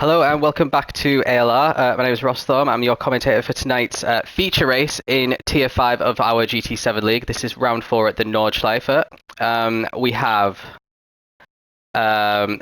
Hello and welcome back to ALR. My name is Ross Thorm. I'm your commentator for tonight's feature race in Tier 5 of our GT7 League. This is round 4 at the Nordschleife. We have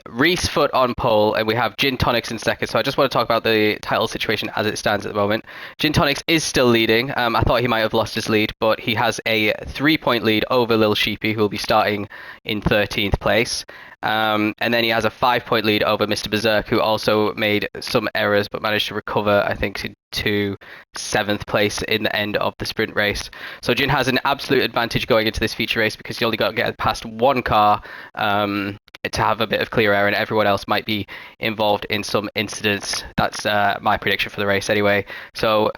Reese Foot on pole, and we have Gin Tonics in second. So I just want to talk about the title situation as it stands at the moment. Gin Tonics is still leading. I thought he might have lost his lead, but he has a 3-point lead over Lil Sheepy, who will be starting in 13th place. And then he has a 5-point lead over Mr. Berserk, who also made some errors but managed to recover, I think, to 7th place in the end of the sprint race. So Jin has an absolute advantage going into this feature race because you only got to get past one car to have a bit of clear air, and everyone else might be involved in some incidents. That's my prediction for the race anyway. So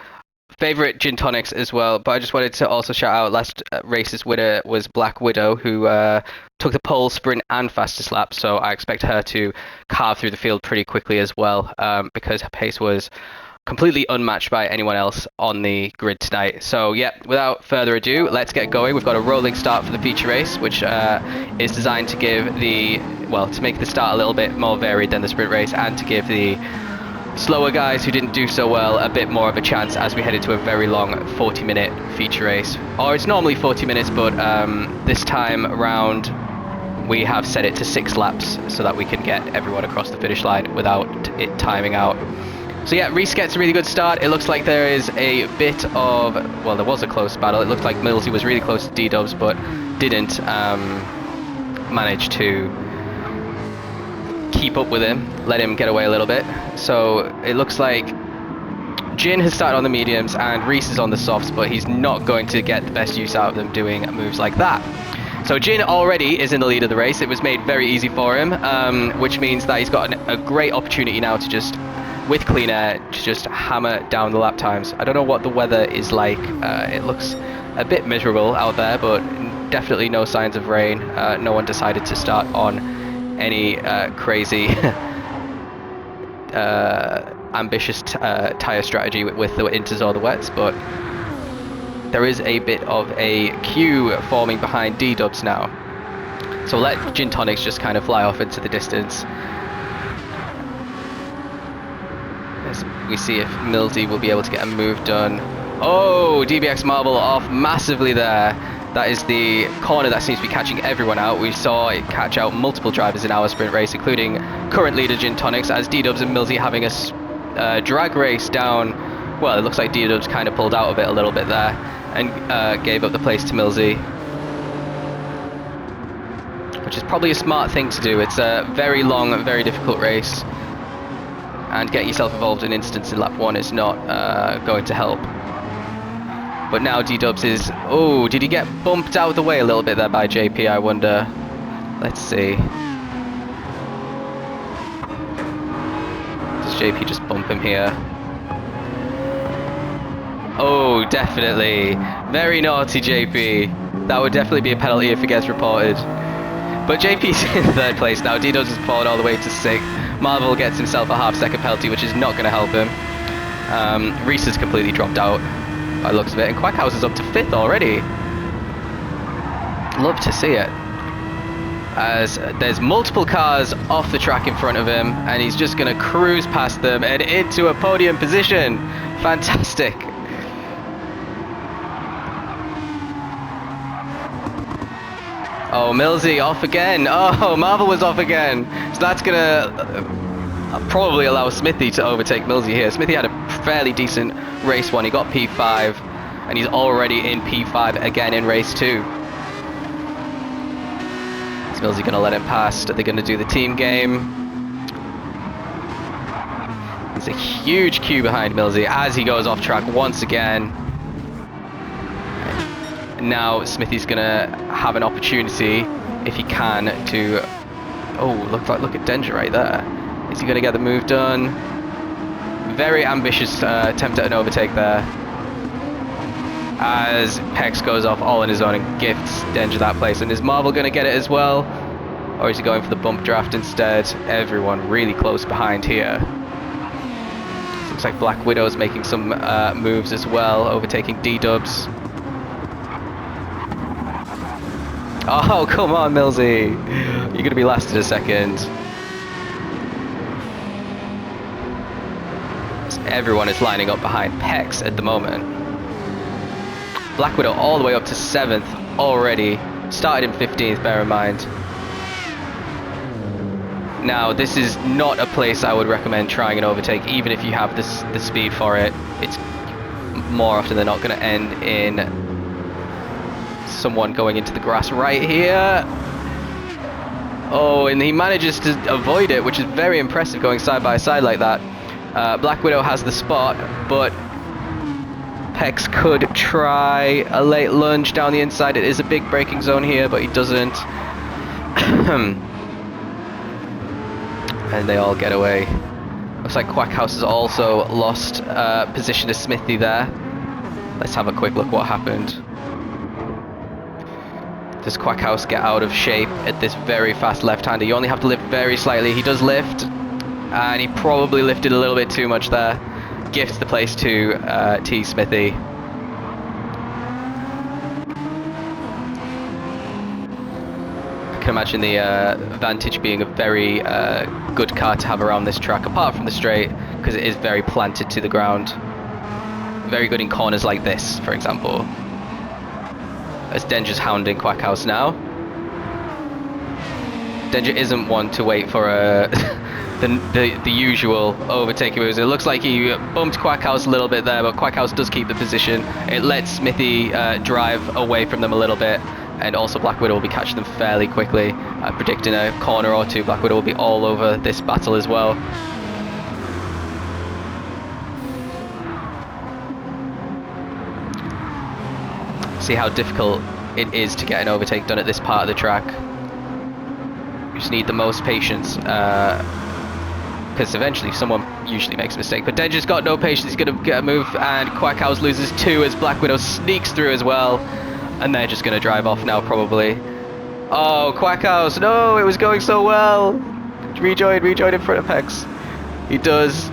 favorite Gin Tonics as well, but I just wanted to also shout out last race's winner was Black Widow, who took the pole, sprint and fastest lap, so I expect her to carve through the field pretty quickly as well, because her pace was completely unmatched by anyone else on the grid tonight. So yeah, without further ado, let's get going. We've got a rolling start for the feature race, which is designed to give to make the start a little bit more varied than the sprint race, and to give the slower guys who didn't do so well a bit more of a chance as we head into a very long 40-minute feature race. Or it's normally 40 minutes, but this time around we have set it to 6 laps so that we can get everyone across the finish line without it timing out. So yeah, Reese gets a really good start. It looks like there is a bit of, well, there was a close battle. It looked like Millsy was really close to D-Dubs, but didn't manage to keep up with him, let him get away a little bit. So it looks like Jin has started on the mediums and Reese is on the softs, but he's not going to get the best use out of them doing moves like that. So Jin already is in the lead of the race. It was made very easy for him, which means that he's got a great opportunity now to just, with clean air, to just hammer down the lap times. I don't know what the weather is like. It looks a bit miserable out there, but definitely no signs of rain. No one decided to start on any crazy ambitious tyre strategy with the inters or the wets, but there is a bit of a queue forming behind D-Dubs now. So let Gin Tonics just kind of fly off into the distance. As we see if Millsy will be able to get a move done. Oh, DBX Marble off massively there. That is the corner that seems to be catching everyone out. We saw it catch out multiple drivers in our sprint race, including current leader Gin Tonics, as D-Dubs and Millsy having a drag race down. Well, it looks like D-Dubs kind of pulled out of it a little bit there and gave up the place to Millsy, which is probably a smart thing to do. It's a very long, very difficult race, and getting yourself involved in incidents in lap 1 is not going to help. But now D-Dubs is... Oh, did he get bumped out of the way a little bit there by JP, I wonder? Let's see. Does JP just bump him here? Oh, definitely. Very naughty, JP. That would definitely be a penalty if it gets reported. But JP's in 3rd place now. D-Dubs has fallen all the way to 6th. Marvel gets himself a half-second penalty, which is not going to help him. Reese has completely dropped out by the looks of it, and Quackhouse is up to 5th already. Love to see it, as there's multiple cars off the track in front of him, and he's just going to cruise past them and into a podium position. Fantastic. Oh, Millsy off again. Oh, Marvel was off again. So that's going to probably allow Smithy to overtake Millsy here. Smithy had a fairly decent race 1. He got P5, and he's already in P5 again in race 2. Is Millsy going to let him pass? Are they going to do the team game? There's a huge queue behind Millsy as he goes off track once again. Now Smithy's going to have an opportunity, if he can, to... Oh, look at Danger right there. Is he going to get the move done? Very ambitious attempt at an overtake there, as Pex goes off all on his own and gifts Danger that place. And is Marvel going to get it as well? Or is he going for the bump draft instead? Everyone really close behind here. Looks like Black Widow's making some moves as well, overtaking D-Dubs. Oh, come on, Millsy. You're going to be last in a second. everyone is lining up behind Pex at the moment. Black Widow all the way up to 7th already. Started in 15th, bear in mind. Now, this is not a place I would recommend trying an overtake, even if you have the speed for it. It's more often than not going to end in someone going into the grass right here. Oh, and he manages to avoid it, which is very impressive going side by side like that. Black Widow has the spot, but Pex could try a late lunge down the inside. It is a big braking zone here, but he doesn't. And they all get away. Looks like Quackhouse has also lost position to Smithy there. Let's have a quick look what happened. Does Quackhouse get out of shape at this very fast left-hander? You only have to lift very slightly. He does lift, and he probably lifted a little bit too much there. Gifts the place to T. Smithy. I can imagine the Vantage being a very good car to have around this track, apart from the straight, because it is very planted to the ground. Very good in corners like this, for example. As Denger's hounding Quackhouse now. Denger isn't one to wait for the usual overtaking moves. It looks like he bumped Quackhouse a little bit there, but Quackhouse does keep the position. It lets Smithy drive away from them a little bit, and also Black Widow will be catching them fairly quickly. Predicting a corner or two, Black Widow will be all over this battle as well. See how difficult it is to get an overtake done at this part of the track. You just need the most patience, because eventually someone usually makes a mistake. But Denger's got no patience. He's going to get a move, and Quackhouse loses 2 as Black Widow sneaks through as well. And they're just going to drive off now, probably. Oh, Quackhouse, no, it was going so well. Rejoin in front of Pex. He does.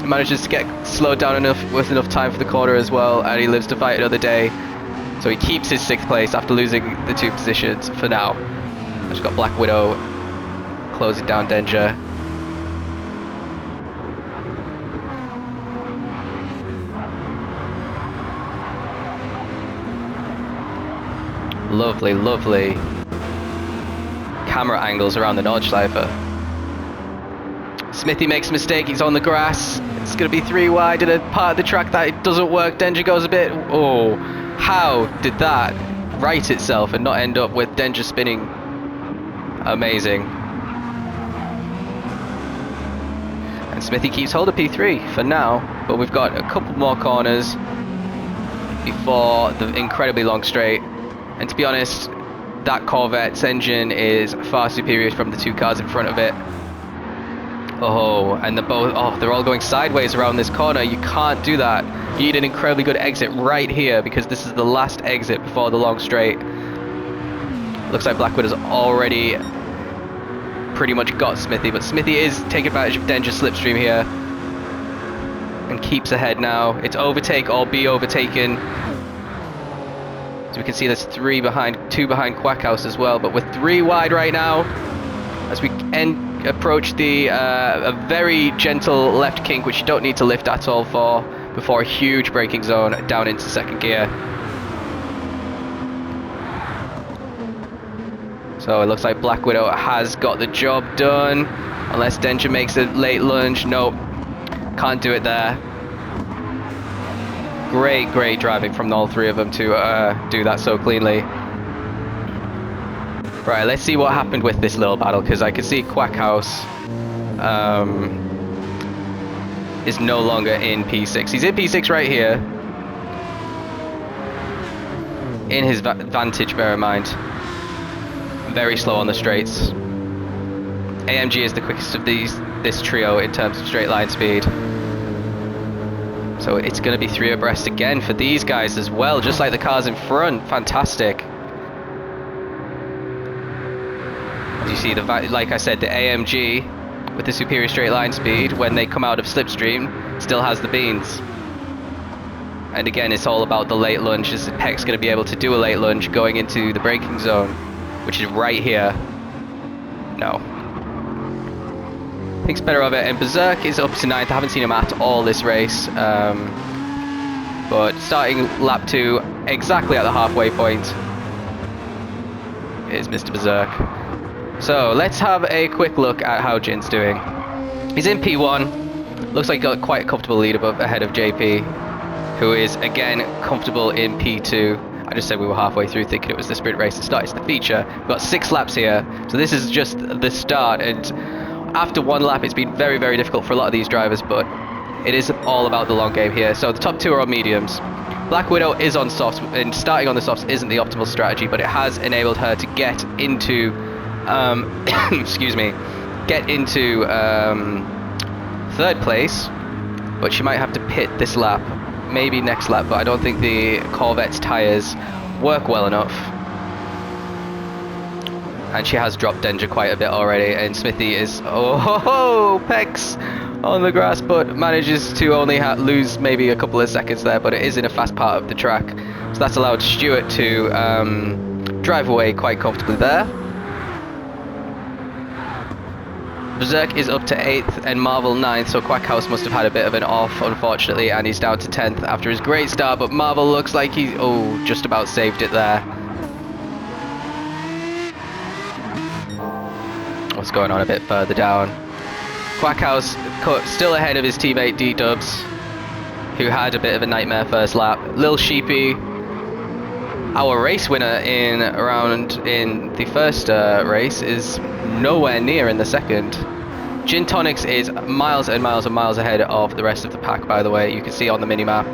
He manages to get slowed down with enough time for the corner as well, and he lives to fight another day. So he keeps his 6th place after losing the 2 positions for now. Just got Black Widow closing down Danger. Lovely, lovely camera angles around the Nordschleife. Smithy makes a mistake, he's on the grass. It's going to be 3 wide in a part of the track that it doesn't work. Danger goes a bit... Oh, how did that right itself and not end up with Danger spinning? Amazing. And Smithy keeps hold of P3 for now, but we've got a couple more corners before the incredibly long straight. And to be honest, that Corvette's engine is far superior from the 2 cars in front of it. Oh, and they're all going sideways around this corner. You can't do that. You need an incredibly good exit right here, because this is the last exit before the long straight. Looks like Black Widow's already pretty much got Smithy, but Smithy is taking advantage of Danger's slipstream here and keeps ahead now. It's overtake or be overtaken. So we can see there's 2 behind Quackhouse as well, but we're 3 wide right now as we approach the a very gentle left kink, which you don't need to lift at all for, before a huge braking zone down into 2nd gear. So it looks like Black Widow has got the job done, unless Danger makes a late lunge. Nope, can't do it there. Great driving from all 3 of them to do that so cleanly. Right, let's see what happened with this little battle, because I can see Quackhouse is no longer in P6. He's in P6 right here. In his Vantage, bear in mind. Very slow on the straights. AMG is the quickest of this trio in terms of straight line speed. So it's going to be 3 abreast again for these guys as well, just like the cars in front. Fantastic. As you see, like I said, the AMG with the superior straight line speed, when they come out of slipstream, still has the beans. And again, it's all about the late lunge. Is Peck's going to be able to do a late lunge going into the braking zone, which is right here? No. thinks better of it. And Berserk is up to 9th. I haven't seen him at all this race. But starting lap 2, exactly at the halfway point, is Mr. Berserk. So let's have a quick look at how Jin's doing. He's in P1. Looks like he got quite a comfortable lead ahead of JP, who is again comfortable in P2. I just said we were halfway through thinking it was the sprint race. It starts the feature. We've got 6 laps here. So this is just the start. And after 1 lap, it's been very, very difficult for a lot of these drivers, but it is all about the long game here. So the top 2 are on mediums. Black Widow is on softs, and starting on the softs isn't the optimal strategy, but it has enabled her to get into, excuse me, get into 3rd place, but she might have to pit this lap, maybe next lap, but I don't think the Corvette's tyres work well enough. And she has dropped Danger quite a bit already, and Smithy is, oh ho ho, Pex on the grass, but manages to only lose maybe a couple of seconds there, but it is in a fast part of the track. So that's allowed Stewart to drive away quite comfortably there. Berserk is up to 8th and Marvel 9th, so Quackhouse must have had a bit of an off, unfortunately, and he's down to 10th after his great start, but Marvel looks like he, just about saved it there. What's going on a bit further down? Quackhouse still ahead of his teammate D-Dubs, who had a bit of a nightmare first lap. Lil Sheepy, our race winner in the first race, is nowhere near in the second. Gin Tonics is miles and miles and miles ahead of the rest of the pack, by the way. You can see on the mini-map.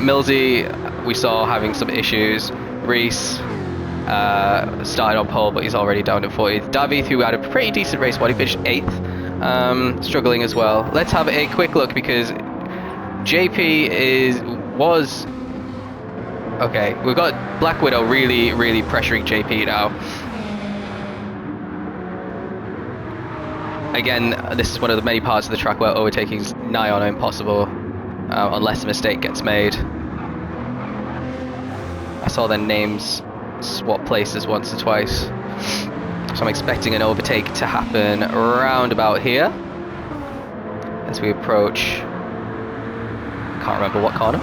Millsy, we saw having some issues. Reese started on pole, but he's already down to 40th. David, who had a pretty decent race, he finished 8th. Struggling as well. Let's have a quick look because JP was okay. We've got Black Widow really pressuring JP now. Again, this is one of the many parts of the track where overtaking is nigh on impossible unless a mistake gets made. I saw their names swap places once or twice. So I'm expecting an overtake to happen around about here as we approach, can't remember what corner.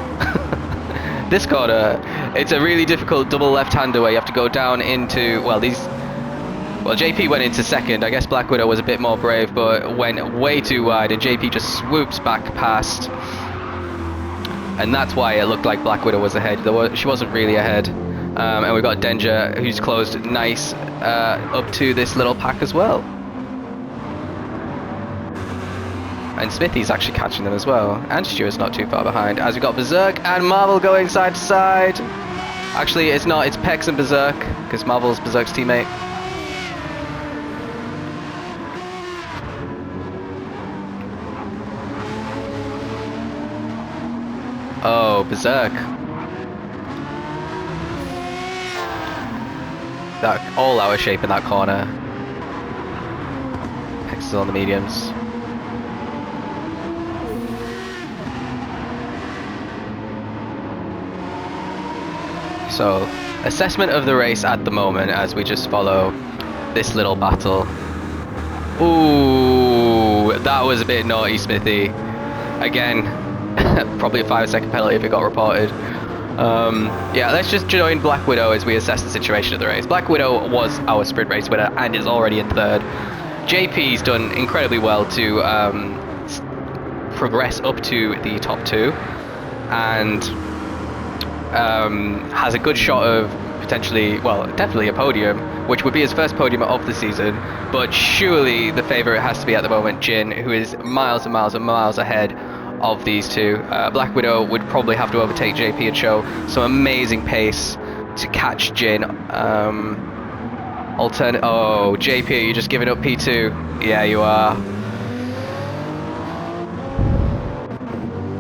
This corner, it's a really difficult double left-hander where you have to go down into, well JP went into 2nd. I guess Black Widow was a bit more brave, but went way too wide, and JP just swoops back past. And that's why it looked like Black Widow was ahead. She wasn't really ahead. And we've got Danger, who's closed nice up to this little pack as well. And Smithy's actually catching them as well. And Stewart's not too far behind. As we've got Berserk and Marvel going side to side. Actually, it's not. It's Pex and Berserk, because Marvel's Berserk's teammate. Oh, Berserk. That all out of shape in that corner. Pex is on the mediums. So, assessment of the race at the moment as we just follow this little battle. Ooh, that was a bit naughty, Smithy. Again, probably a 5-second penalty if it got reported. Yeah, let's just join Black Widow as we assess the situation of the race. Black Widow was our sprint race winner and is already in 3rd. JP's done incredibly well to progress up to the top 2 and has a good shot of potentially, well, definitely a podium, which would be his first podium of the season. But surely the favourite has to be at the moment Jin, who is miles and miles and miles ahead of these two. Black Widow would probably have to overtake JP and show some amazing pace to catch Jin. Oh, JP, are you just giving up P2? Yeah, you are.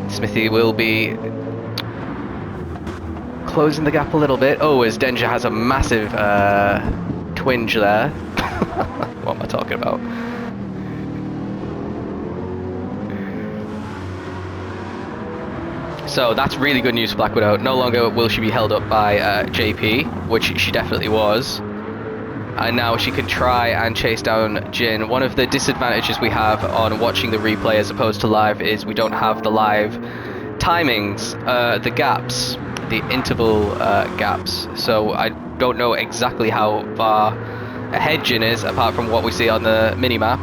Smithy will be closing the gap a little bit. Oh, as Danger has a massive twinge there. What am I talking about? So that's really good news for Black Widow. No longer will she be held up by JP, which she definitely was. And now she can try and chase down Jin. One of the disadvantages we have on watching the replay as opposed to live is we don't have the live timings, the gaps, the interval gaps. So I don't know exactly how far ahead Jin is, apart from what we see on the mini-map,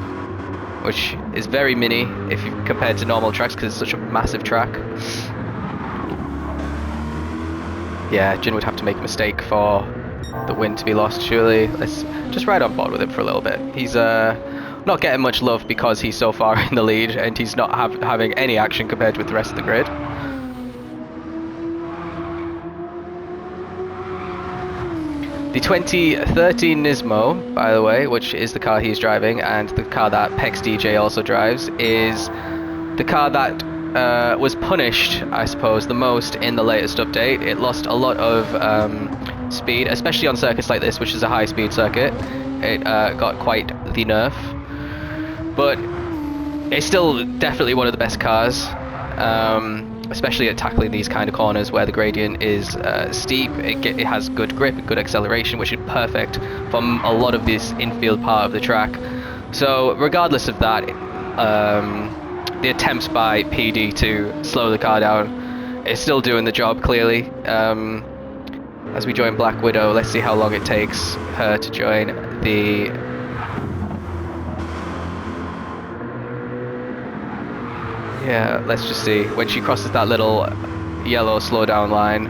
which is very mini if you compared to normal tracks because it's such a massive track. Yeah, Jin would have to make a mistake for the win to be lost, surely. Let's just ride on board with him for a little bit. He's not getting much love because he's so far in the lead and he's not having any action compared with the rest of the grid. The 2013 Nismo, by the way, which is the car he's driving and the car that Pex DJ also drives, is the car that was punished, I suppose, the most in the latest update. It lost a lot of speed, especially on circuits like this, which is a high-speed circuit. It got quite the nerf, but it's still definitely one of the best cars, especially at tackling these kind of corners where the gradient is steep. It has good grip and good acceleration, which is perfect from a lot of this infield part of the track. So regardless of that, the attempts by PD to slow the car down is still doing the job, clearly. As we join Black Widow, let's see how long it takes her to join the... Yeah, let's just see. When she crosses that little yellow slowdown line,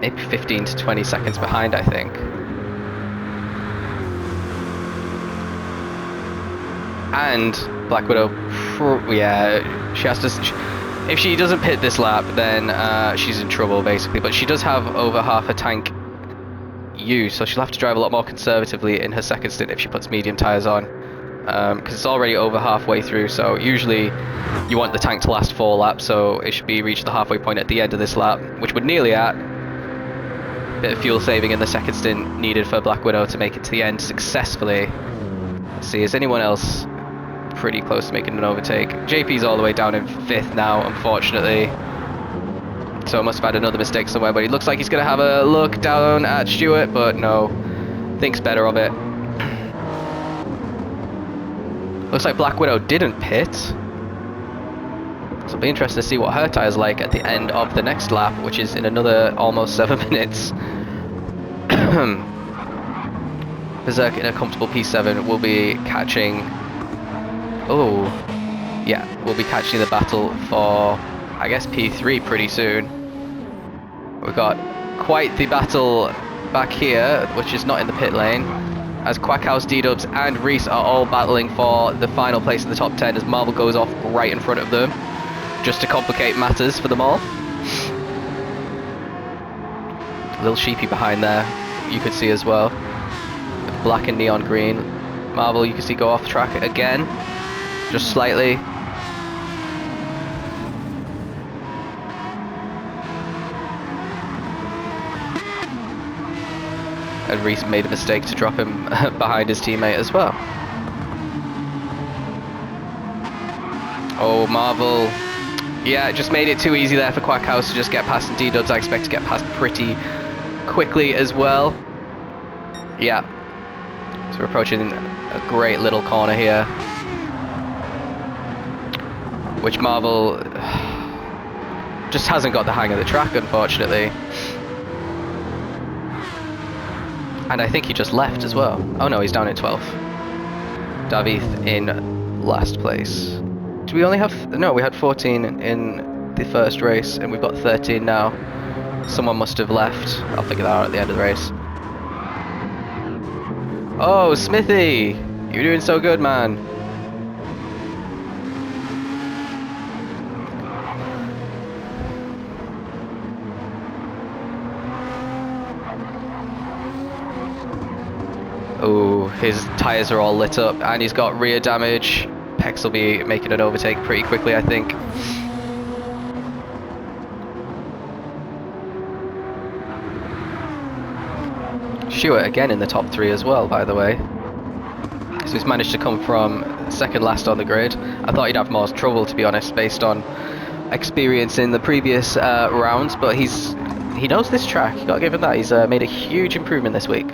maybe 15 to 20 seconds behind, I think. And Black Widow, yeah, she has to... If she doesn't pit this lap, then she's in trouble, basically. But she does have over half a tank used, so she'll have to drive a lot more conservatively in her second stint if she puts medium tyres on. Because it's already over halfway through, so usually you want the tank to last 4 laps, so it should be reached the halfway point at the end of this lap, which would nearly at. Bit of fuel saving in the second stint needed for Black Widow to make it to the end successfully. Let's see, is anyone else pretty close to making an overtake? JP's all the way down in 5th now, unfortunately. So must have had another mistake somewhere, but he looks like he's going to have a look down at Stewart, but no, thinks better of it. Looks like Black Widow didn't pit. So it'll be interesting to see what her tyre's like at the end of the next lap, which is in another almost 7 minutes. Berserk in a comfortable P7 will be catching... Oh, yeah, we'll be catching the battle for, I guess, P3 pretty soon. We've got quite the battle back here, which is not in the pit lane, as Quackhouse, D-Dubs and Reese are all battling for the final place in the top 10 as Marvel goes off right in front of them, just to complicate matters for them all. A little sheepy behind there, you could see as well. With black and neon green. Marvel, you can see, go off track again. Just slightly. And Reese made a mistake to drop him behind his teammate as well. Oh, Marvel. Yeah, just made it too easy there for Quackhouse to just get past, and D-Dubs I expect to get past pretty quickly as well. Yeah. So we're approaching a great little corner here, which Marvel just hasn't got the hang of the track, unfortunately. And I think he just left as well. Oh no, he's down at 12th. Davith in last place. Do we only have... No, we had 14 in the first race, and we've got 13 now. Someone must have left. I'll figure that out at the end of the race. Oh, Smithy! You're doing so good, man. Oh, his tyres are all lit up, and he's got rear damage. Pex will be making an overtake pretty quickly, I think. Stewart again in the top 3 as well, by the way. So he's managed to come from second last on the grid. I thought he'd have more trouble, to be honest, based on experience in the previous rounds, but he's he knows this track. You gotta give him that. He's made a huge improvement this week.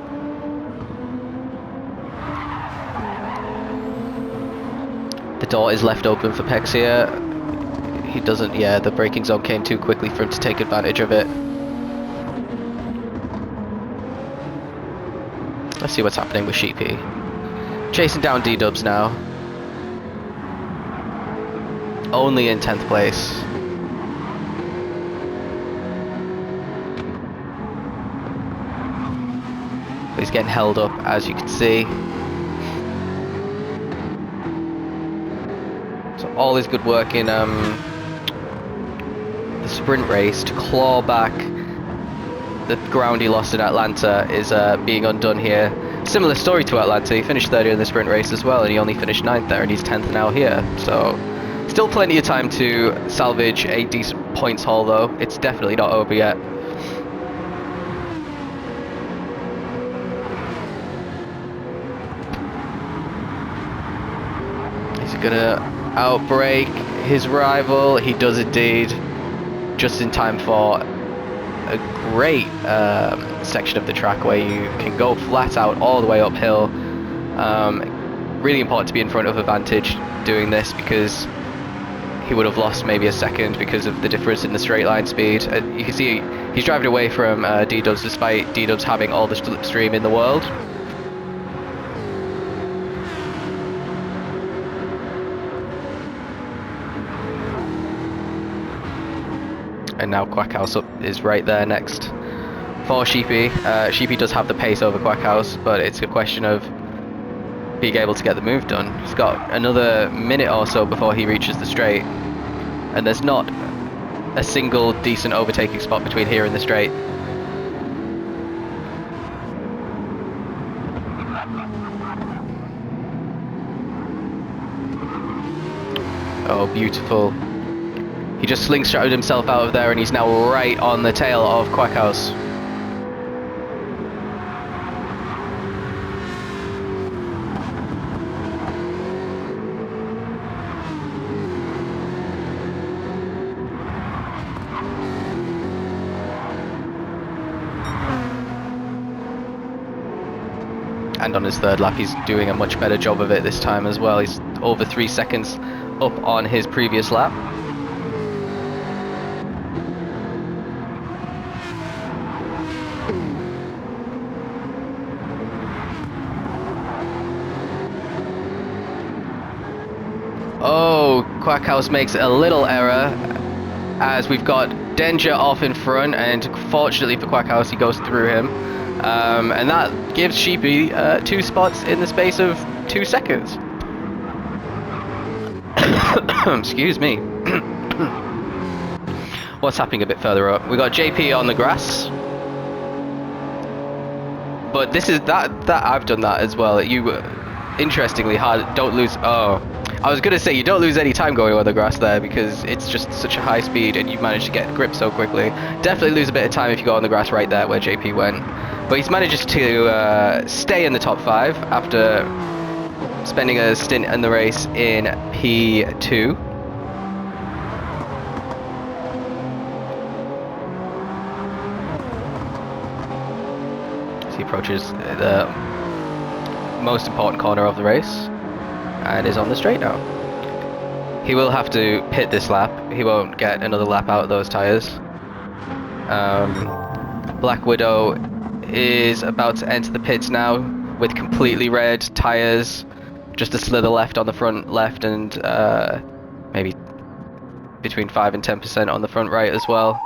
The door is left open for Pex here. He doesn't, yeah, the braking zone came too quickly for him to take advantage of it. Let's see what's happening with Sheepy. Chasing down D-Dubs now. Only in 10th place. He's getting held up, as you can see. So all his good work in the sprint race to claw back the ground he lost in Atlanta is being undone here. Similar story to Atlanta. He finished 30 in the sprint race as well, and he only finished 9th there, and he's 10th now here. So still plenty of time to salvage a decent points haul, though. It's definitely not over yet. He's gonna outbrake his rival. He does indeed, just in time for a great section of the track where you can go flat out all the way uphill. Really important to be in front of Advantage doing this, because he would have lost maybe a second because of the difference in the straight line speed. You can see he's driving away from D-Dubs despite D-Dubs having all the slipstream in the world. And now Quackhouse is right there next for Sheepy. Sheepy does have the pace over Quackhouse, but it's a question of being able to get the move done. He's got another minute or so before he reaches the straight, and there's not a single decent overtaking spot between here and the straight. Oh, beautiful. He just slingshotted himself out of there, and he's now right on the tail of Quackhouse. And on his third lap, he's doing a much better job of it this time as well. He's over 3 seconds up on his previous lap. Oh, Quackhouse makes a little error as we've got Danger off in front, and fortunately for Quackhouse, he goes through him. And that gives Sheepy 2 spots in the space of 2 seconds. Excuse me. What's happening a bit further up? We got JP on the grass. But this is that I've done that as well. You interestingly don't lose. Oh, I was gonna say you don't lose any time going on the grass there, because it's just such a high speed and you manage to get grip so quickly. Definitely lose a bit of time if you go on the grass right there where JP went. But he's managed to stay in the top 5 after spending a stint in the race in P2. As he approaches the most important corner of the race and is on the straight now. He will have to pit this lap. He won't get another lap out of those tyres. Black Widow is about to enter the pits now with completely red tyres, just a slither left on the front left, and maybe between 5 and 10% on the front right as well.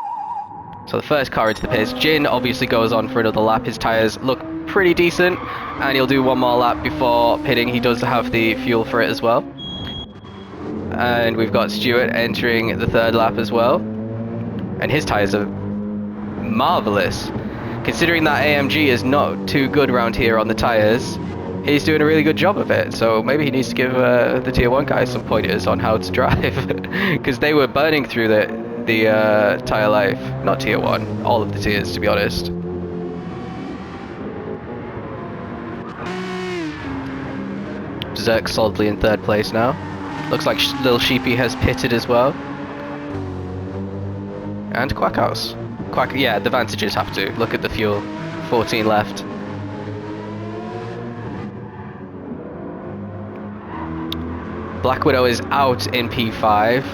So the first car into the pits. Jin obviously goes on for another lap. His tyres look pretty decent, and he'll do one more lap before pitting. He does have the fuel for it as well. And we've got Stuart entering the 3rd lap as well, and his tyres are marvellous. Considering that AMG is not too good around here on the tyres, he's doing a really good job of it. So maybe he needs to give the Tier 1 guys some pointers on how to drive, because they were burning through the tyre life. Not Tier 1, all of the tiers, to be honest. Zerk solidly in 3rd place now. Looks like Little Sheepy has pitted as well. And Quackhouse. Quack, yeah, the Vantages have to. Look at the fuel. 14 left. Black Widow is out in P5.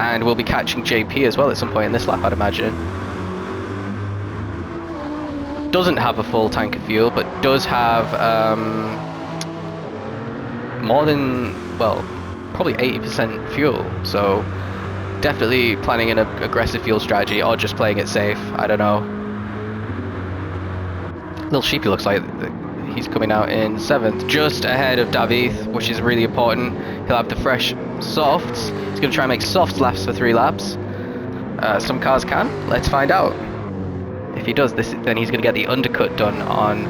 And we'll be catching JP as well at some point in this lap, I'd imagine. Doesn't have a full tank of fuel, but does have more than, well, probably 80% fuel. So definitely planning an aggressive fuel strategy, or just playing it safe. I don't know. Little Sheepy looks like he's coming out in 7th, just ahead of David, which is really important. He'll have the fresh softs. He's going to try and make soft laps for 3 laps. Some cars can. Let's find out. If he does this, then he's going to get the undercut done on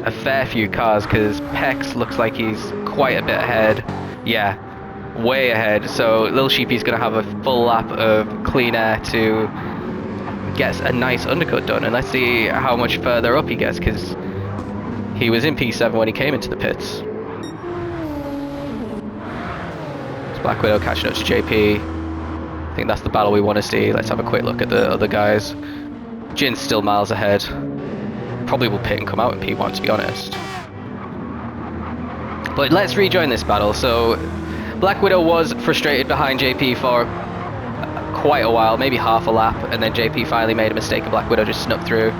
a fair few cars, because Pex looks like he's quite a bit ahead. Yeah, way ahead. So Little Sheepy's going to have a full lap of clean air to get a nice undercut done. And let's see how much further up he gets, because he was in P7 when he came into the pits. It's Black Widow catching up to JP. I think that's the battle we want to see. Let's have a quick look at the other guys. Jin's still miles ahead. Probably will pit and come out in P1, to be honest. But let's rejoin this battle. So Black Widow was frustrated behind JP for quite a while, maybe half a lap, and then JP finally made a mistake and Black Widow just snuck through.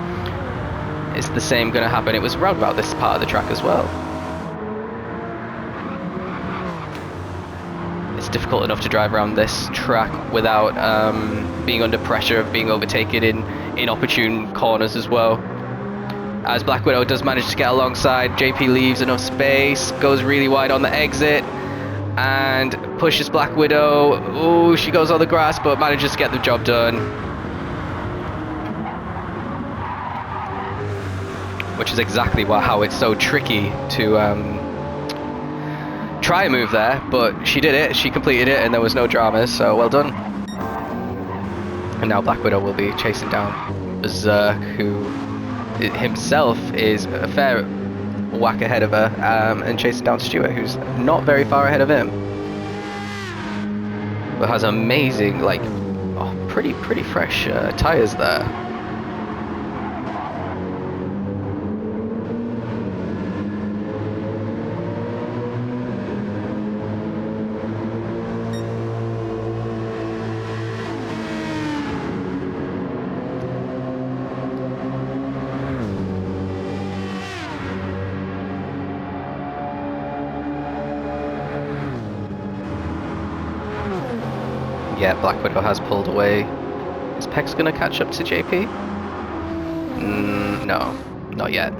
Is the same going to happen? It was around about this part of the track as well. It's difficult enough to drive around this track without being under pressure of being overtaken in inopportune corners as well. As Black Widow does manage to get alongside, JP leaves enough space, goes really wide on the exit, and pushes Black Widow. Oh, she goes on the grass, but manages to get the job done. Which is exactly how it's so tricky to try a move there, but she did it, she completed it, and there was no dramas, so well done. And now Black Widow will be chasing down Berserk, who himself is a fair whack ahead of her, and chasing down Stewart, who's not very far ahead of him, but has amazing, like, pretty fresh tyres there. Yeah, Black Widow has pulled away. Is Pex going to catch up to JP? No, not yet.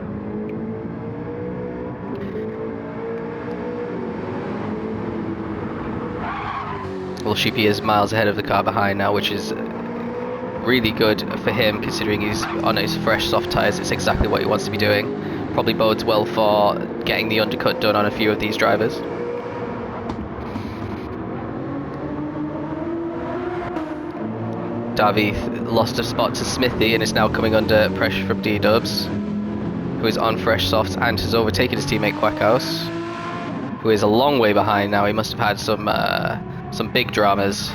Well, Sheepy is miles ahead of the car behind now, which is really good for him, considering he's on his fresh soft tyres. It's exactly what he wants to be doing. Probably bodes well for getting the undercut done on a few of these drivers. Davi lost a spot to Smithy and is now coming under pressure from D-Dubs, who is on fresh softs and has overtaken his teammate Quackhouse, who is a long way behind now. He must have had some big dramas.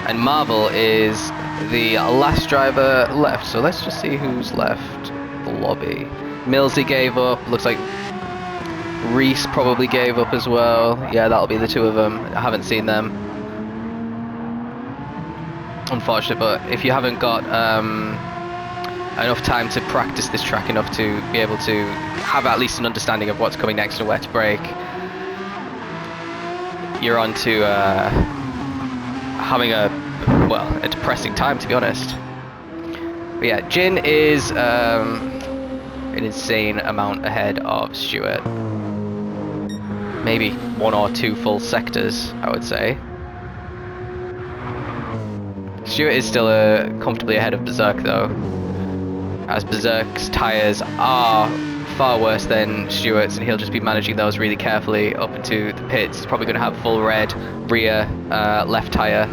And Marvel is the last driver left, so let's just see who's left the lobby. Millsy gave up, looks like Reese probably gave up as well. Yeah, that'll be the two of them. I haven't seen them. Unfortunate, but if you haven't got enough time to practice this track enough to be able to have at least an understanding of what's coming next and where to brake, you're on to having a depressing time, to be honest. But yeah, Jin is an insane amount ahead of Stewart. Maybe 1 or 2 full sectors, I would say. Stewart is still comfortably ahead of Berserk though, as Berserk's tyres are far worse than Stewart's, and he'll just be managing those really carefully up into the pits. He's probably going to have full red rear left tyre.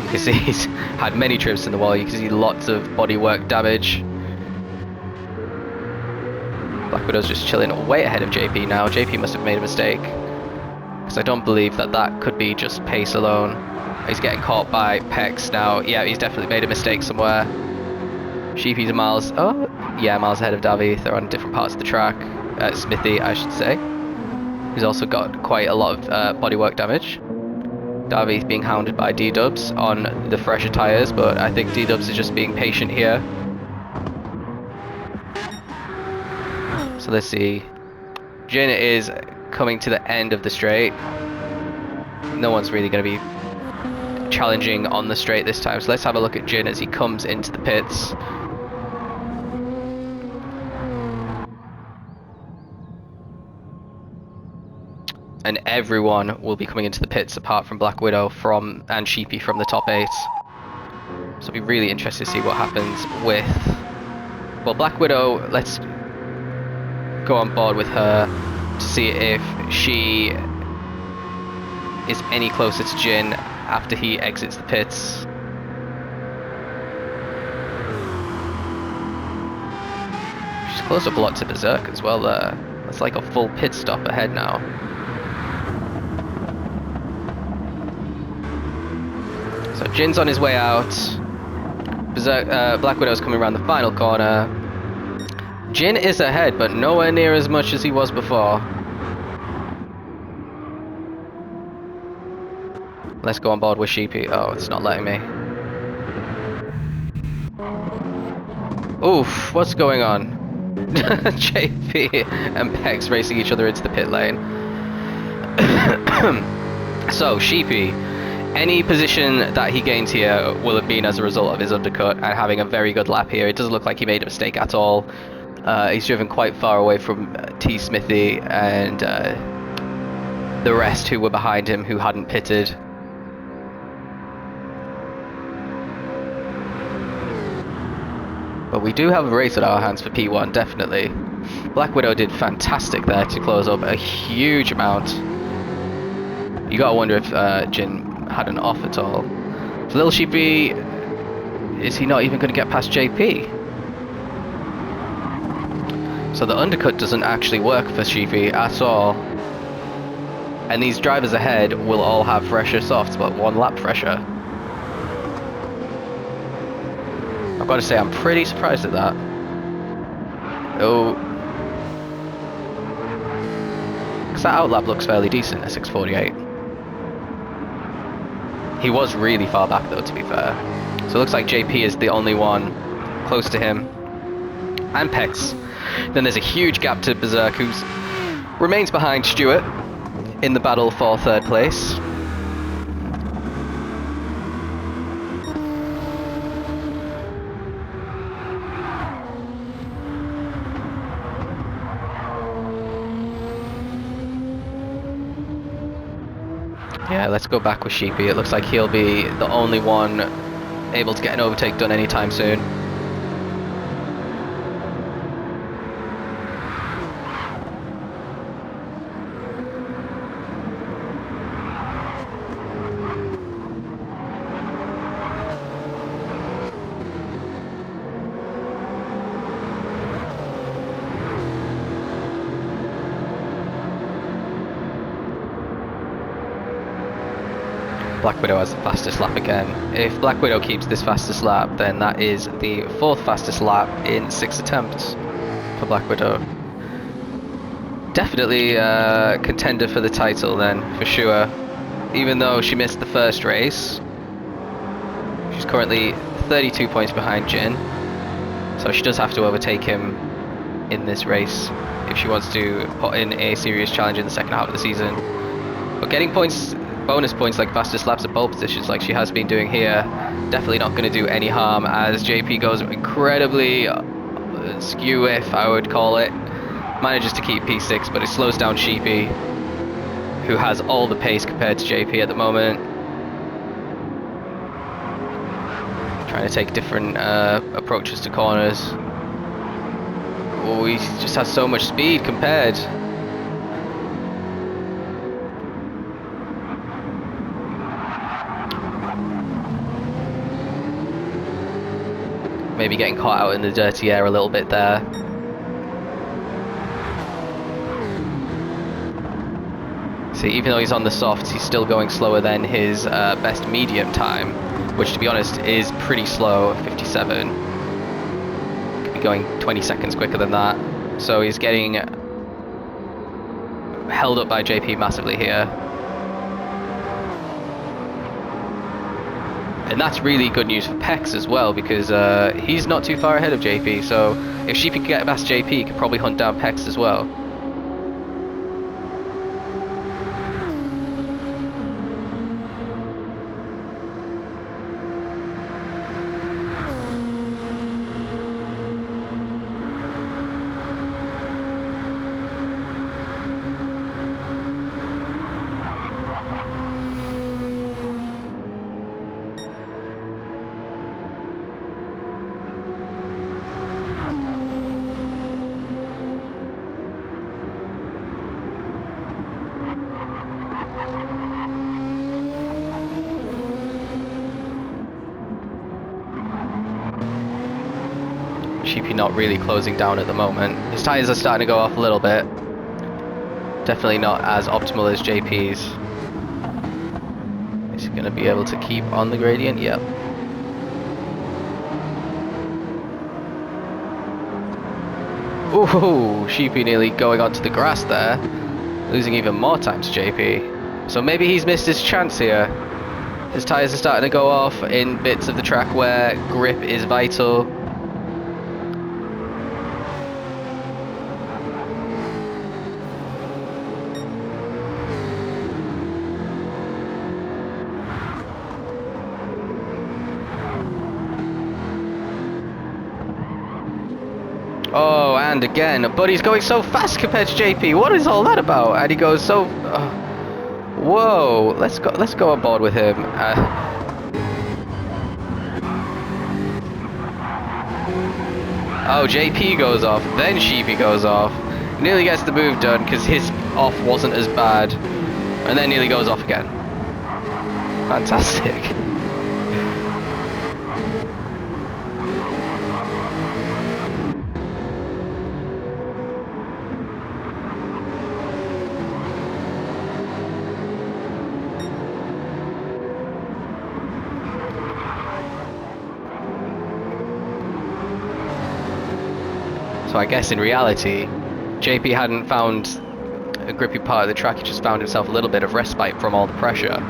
You can see he's had many trips in the wall. You can see lots of bodywork damage. Black Widow's just chilling way ahead of JP now. JP must have made a mistake. because I don't believe that that could be just pace alone. He's getting caught by Pex now. Yeah, he's definitely made a mistake somewhere. Sheepy's miles ahead of Davy. They're on different parts of the track. Smithy, I should say. He's also got quite a lot of bodywork damage. Davi's being hounded by D-Dubs on the fresher tyres, but I think D-Dubs is just being patient here. So let's see. Jin is coming to the end of the straight. No one's really going to be challenging on the straight this time. So let's have a look at Jin as he comes into the pits. And everyone will be coming into the pits apart from Black Widow and Sheepy from the top 8. So it'll be really interesting to see what happens with... Well, Black Widow, let's go on board with her to see if she is any closer to Jin after he exits the pits. She's closed up a lot to Berserk as well there. That's like a full pit stop ahead now. So Jin's on his way out. Berserk, Black Widow's coming around the final corner. Jin is ahead, but nowhere near as much as he was before. Let's go on board with Sheepy. Oh, it's not letting me. Oof, what's going on? JP and Pex racing each other into the pit lane. So, Sheepy, any position that he gains here will have been as a result of his undercut and having a very good lap here. It doesn't look like he made a mistake at all. He's driven quite far away from T. Smithy and the rest who were behind him who hadn't pitted. But we do have a race at our hands for P1, definitely. Black Widow did fantastic there to close up a huge amount. You gotta wonder if Jin had an off at all. So Little Sheepy, is he not even going to get past JP? So the undercut doesn't actually work for Sheepy at all. And these drivers ahead will all have fresher softs, but one lap fresher. I've got to say, I'm pretty surprised at that. Oh. Because that outlap looks fairly decent at 6:48. He was really far back though, to be fair. So it looks like JP is the only one close to him. And Pex. Then there's a huge gap to Berserk, who remains behind Stewart in the battle for third place. Yeah, let's go back with Sheepy. It looks like he'll be the only one able to get an overtake done anytime soon. Black Widow has the fastest lap again. If Black Widow keeps this fastest lap, then that is the 4th fastest lap in 6 attempts for Black Widow. Definitely a contender for the title then, for sure. Even though she missed the first race, she's currently 32 points behind Jin. So she does have to overtake him in this race if she wants to put in a serious challenge in the second half of the season. But getting points, bonus points like fastest laps at pole positions like she has been doing here, definitely not going to do any harm, as JP goes incredibly skew if I would call it. Manages to keep P6, but it slows down Sheepy, who has all the pace compared to JP at the moment. Trying to take different approaches to corners. Oh, he just has so much speed compared. Maybe getting caught out in the dirty air a little bit there. See, even though he's on the softs, he's still going slower than his best medium time, which to be honest is pretty slow, 57. Could be going 20 seconds quicker than that. So he's getting held up by JP massively here. And that's really good news for Pex as well, because he's not too far ahead of JP, so if Sheepy can get past JP, he could probably hunt down Pex as well. Sheepy not really closing down at the moment. His tyres are starting to go off a little bit. Definitely not as optimal as JP's. Is he going to be able to keep on the gradient? Yep. Ooh, Sheepy nearly going onto the grass there. Losing even more time to JP. So maybe he's missed his chance here. His tyres are starting to go off in bits of the track where grip is vital. Oh, and again, but he's going so fast compared to JP. What is all that about? And he goes so. Whoa! Let's go on board with him. Oh, JP goes off, then Sheepy goes off. Nearly gets the move done because his off wasn't as bad, and then nearly goes off again. Fantastic. So I guess in reality, JP hadn't found a grippy part of the track, he just found himself a little bit of respite from all the pressure.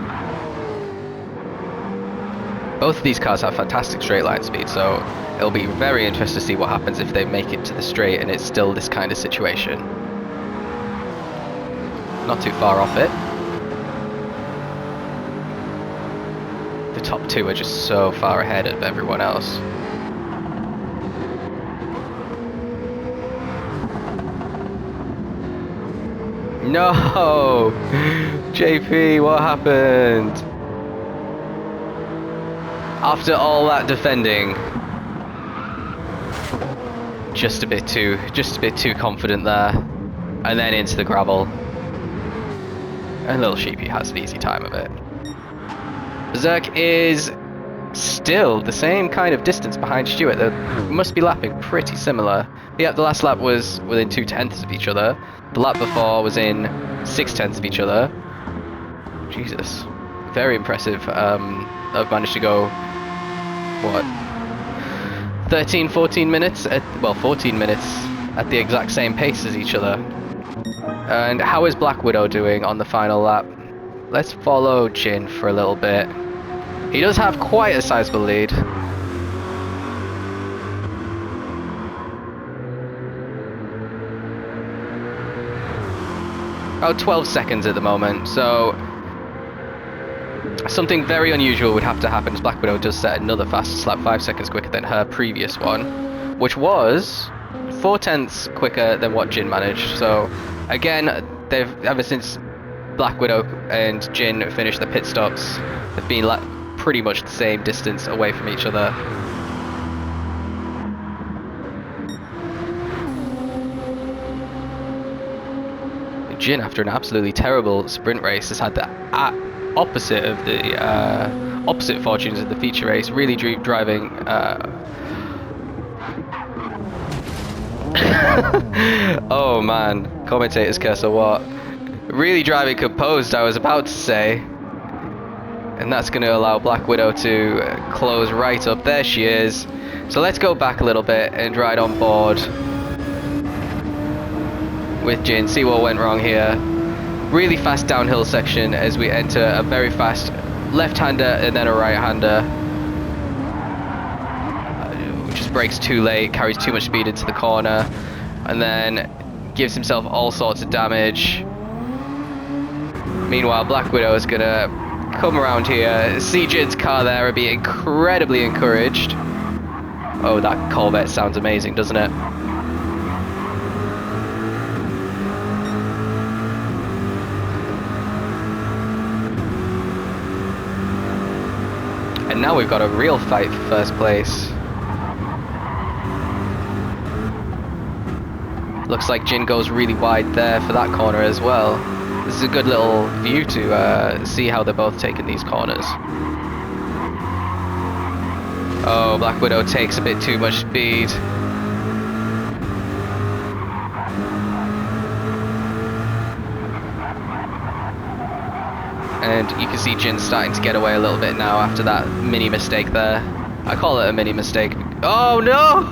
Both of these cars have fantastic straight line speed, so it'll be very interesting to see what happens if they make it to the straight and it's still this kind of situation. Not too far off it. The top two are just so far ahead of everyone else. No! JP, what happened? After all that defending, just a bit too confident there, and then into the gravel. And little Sheepy has an easy time of it. Berserk is still the same kind of distance behind Stuart. They must be lapping pretty similar. Yeah, the last lap was within 2/10 of each other. The lap before was in 6/10 of each other. Jesus, very impressive. I've managed to go, what, 13, 14 minutes? 14 minutes at the exact same pace as each other. And how is Black Widow doing on the final lap? Let's follow Jin for a little bit. He does have quite a sizable lead. About 12 seconds at the moment, so something very unusual would have to happen as Black Widow does set another fastest lap 5 seconds quicker than her previous one, which was 4/10 quicker than what Jin managed. So again, they've ever since Black Widow and Jin finished the pit stops, they've been pretty much the same distance away from each other. Jin, after an absolutely terrible sprint race, has had the opposite of the opposite fortunes of the feature race, really driving oh man, commentator's curse or what? Really driving composed, I was about to say. And that's going to allow Black Widow to close right up. There she is. So let's go back a little bit and ride on board with Jin, see what went wrong here. Really fast downhill section as we enter a very fast left-hander and then a right-hander. Just brakes too late, carries too much speed into the corner, and then gives himself all sorts of damage. Meanwhile, Black Widow is gonna come around here, see Jin's car there and be incredibly encouraged. Oh, that Corvette sounds amazing, doesn't it? And now we've got a real fight for first place. Looks like Jin goes really wide there for that corner as well. This is a good little view to see how they're both taking these corners. Oh, Black Widow takes a bit too much speed. And you can see Jin starting to get away a little bit now after that mini mistake there. I call it a mini mistake. Oh no!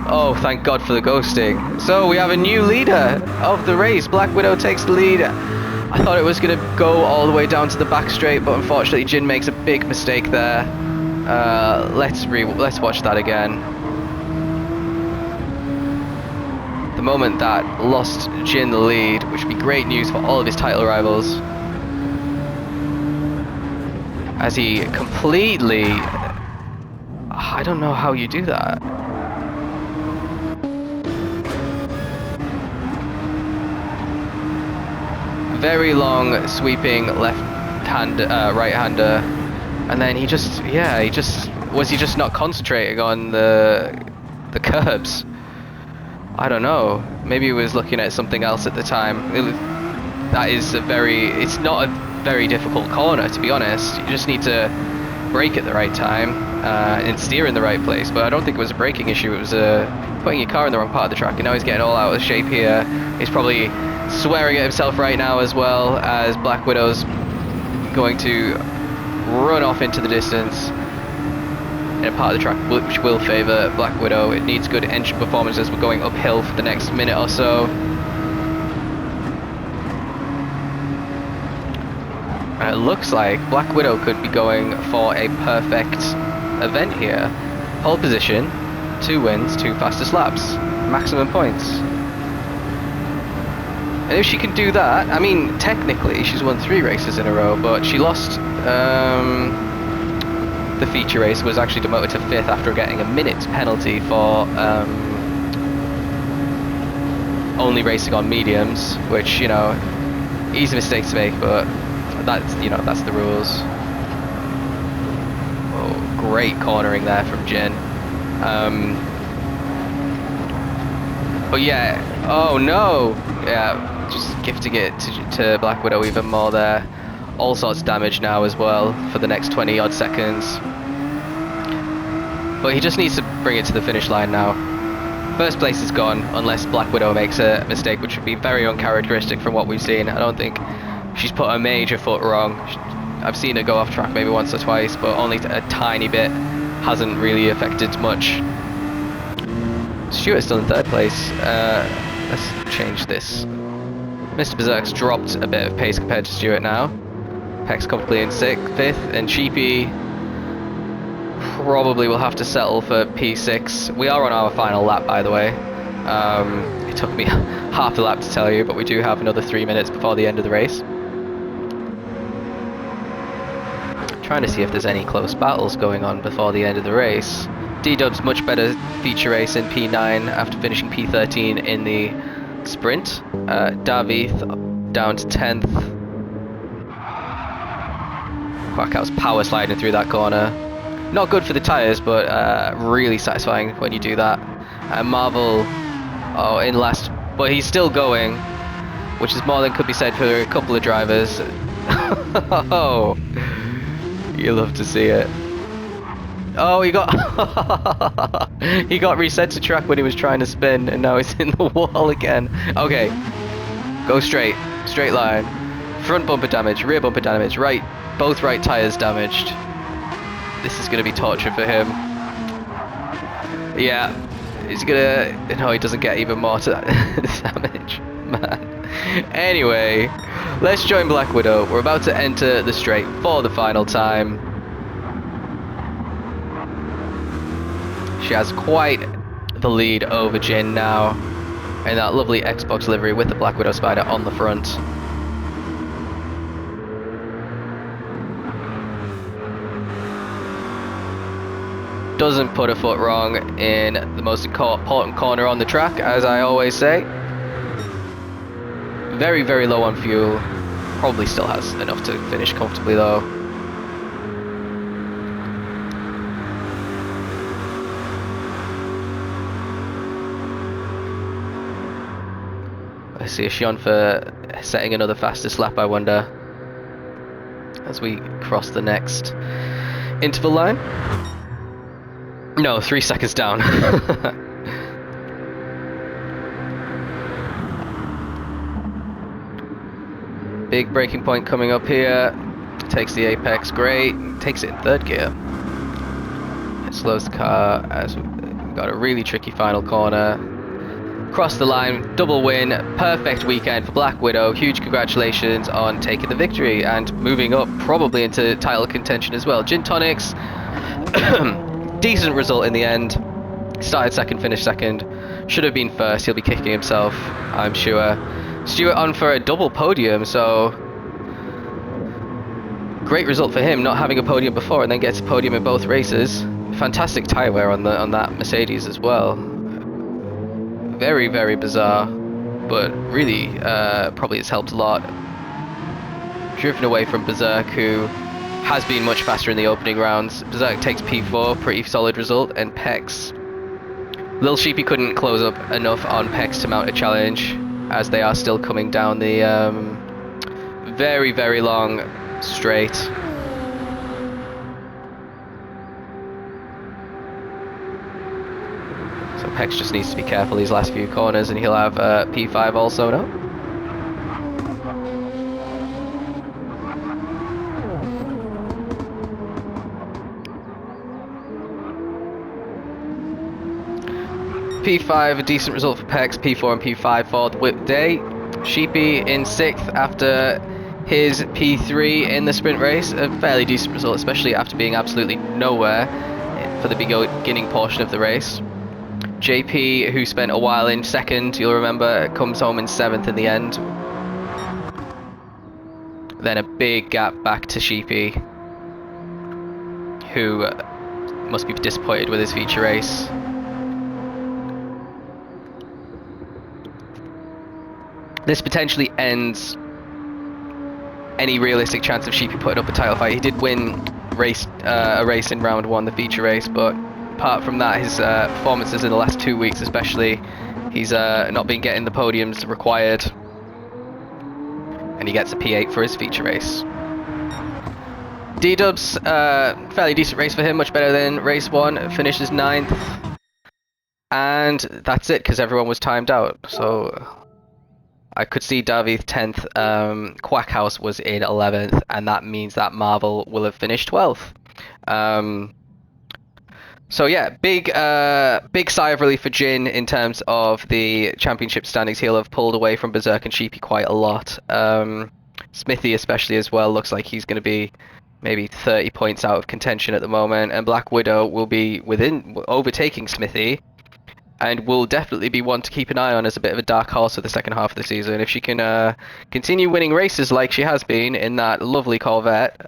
Oh, thank God for the ghosting. So we have a new leader of the race. Black Widow takes the lead. I thought it was going to go all the way down to the back straight, but unfortunately Jin makes a big mistake there. Let's watch that again. The moment that lost Jin the lead, which would be great news for all of his title rivals, as he completely... I don't know how you do that. Very long sweeping right-hander, and then he just was he just not concentrating on the curbs? I don't know. Maybe he was looking at something else at the time. It's not a very difficult corner, to be honest. You just need to brake at the right time and steer in the right place. But I don't think it was a braking issue. It was putting your car in the wrong part of the track. And now he's getting all out of shape here. He's probably swearing at himself right now as well, as Black Widow's going to run off into the distance in a part of the track which will favour Black Widow. It needs good engine performance as we're going uphill for the next minute or so. It looks like Black Widow could be going for a perfect event here. Pole position, 2 wins, 2 fastest laps, maximum points. And if she can do that, I mean, technically she's won 3 races in a row, but she lost the feature race, was actually demoted to 5th after getting a minute penalty for only racing on mediums, which, you know, easy mistake to make, but that's, you know, that's the rules. Oh, great cornering there from Jin. But yeah, oh no, yeah, just gifting it to Black Widow even more there. All sorts of damage now as well for the next 20 odd seconds. But he just needs to bring it to the finish line now. First place is gone unless Black Widow makes a mistake, which would be very uncharacteristic from what we've seen. I don't think she's put a major foot wrong. I've seen her go off track maybe once or twice, but only a tiny bit. Hasn't really affected much. Stewart's still in 3rd place. Let's change this. Mr. Berserk's dropped a bit of pace compared to Stewart now. Peck's comfortably in 5th, and Cheapy probably will have to settle for P6. We are on our final lap, by the way. It took me half a lap to tell you, but we do have another 3 minutes before the end of the race. Trying to see if there's any close battles going on before the end of the race. D-Dub's much better feature race in P9 after finishing P13 in the sprint. Davith down to 10th. Quackout's power sliding through that corner. Not good for the tyres, but really satisfying when you do that. And Marvel, oh, in last, but he's still going, which is more than could be said for a couple of drivers. Oh, you love to see it. Oh, he got he got reset to track when he was trying to spin, and now he's in the wall again. Okay, go straight straight line. Front bumper damage, rear bumper damage, both right tires damaged. This is going to be torture for him. Yeah, he's gonna... No, he doesn't get even more damage. Man. Anyway, let's join Black Widow. We're about to enter the straight for the final time. She has quite the lead over Jin now. In that lovely Xbox livery with the Black Widow spider on the front. Doesn't put a foot wrong in the most important corner on the track, as I always say. Very, very low on fuel. Probably still has enough to finish comfortably though. I see a Xion for setting another fastest lap, I wonder, as we cross the next interval line. No, 3 seconds down. Big braking point coming up here. Takes the apex, great. Takes it in third gear. It slows the car as we've got a really tricky final corner. Cross the line, double win, perfect weekend for Black Widow. Huge congratulations on taking the victory and moving up probably into title contention as well. Gin Tonics, decent result in the end. Started second, finished second. Should have been first. He'll be kicking himself, I'm sure. Stuart on for a double podium, so great result for him, not having a podium before and then gets a podium in both races. Fantastic tyre wear on that Mercedes as well. Very, very bizarre, but really probably has helped a lot. Driven away from Berserk, who has been much faster in the opening rounds. Berserk takes P4, pretty solid result, and Pex. Lil Sheepy couldn't close up enough on Pex to mount a challenge, as they are still coming down the very, very long straight. So Pex just needs to be careful these last few corners, and he'll have P5 also now. P5, a decent result for Pex. P4 and P5 for the whip day. Sheepy in 6th after his P3 in the sprint race. A fairly decent result, especially after being absolutely nowhere for the beginning portion of the race. JP, who spent a while in 2nd, you'll remember, comes home in 7th in the end. Then a big gap back to Sheepy, who must be disappointed with his feature race. This potentially ends any realistic chance of Sheepy putting up a title fight. He did win a race in round 1, the feature race, but apart from that, his performances in the last 2 weeks especially, he's not been getting the podiums required. And he gets a P8 for his feature race. D-Dubs, fairly decent race for him, much better than race 1, finishes 9th. And that's it, because everyone was timed out. So I could see Davith 10th, Quackhouse was in 11th, and that means that Marvel will have finished 12th. So yeah, big sigh of relief for Jin in terms of the championship standings. He'll have pulled away from Berserk and Sheepy quite a lot. Smithy especially as well, looks like he's going to be maybe 30 points out of contention at the moment, and Black Widow will be overtaking Smithy, and will definitely be one to keep an eye on as a bit of a dark horse for the second half of the season. If she can continue winning races like she has been in that lovely Corvette,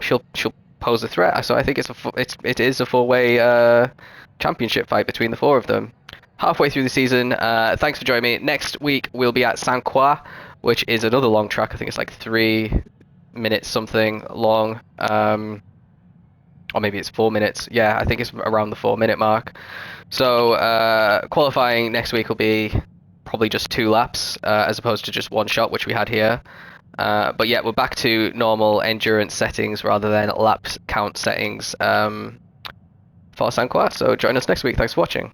she'll pose a threat. So I think it is a four-way championship fight between the four of them. Halfway through the season. Thanks for joining me. Next week we'll be at Saint Croix, which is another long track. I think it's like 3 minutes something long. Or maybe it's 4 minutes. Yeah, I think it's around the 4-minute mark. So qualifying next week will be probably just 2 laps as opposed to just 1 shot, which we had here. But yeah, we're back to normal endurance settings rather than lap count settings for Saint Croix. So join us next week. Thanks for watching.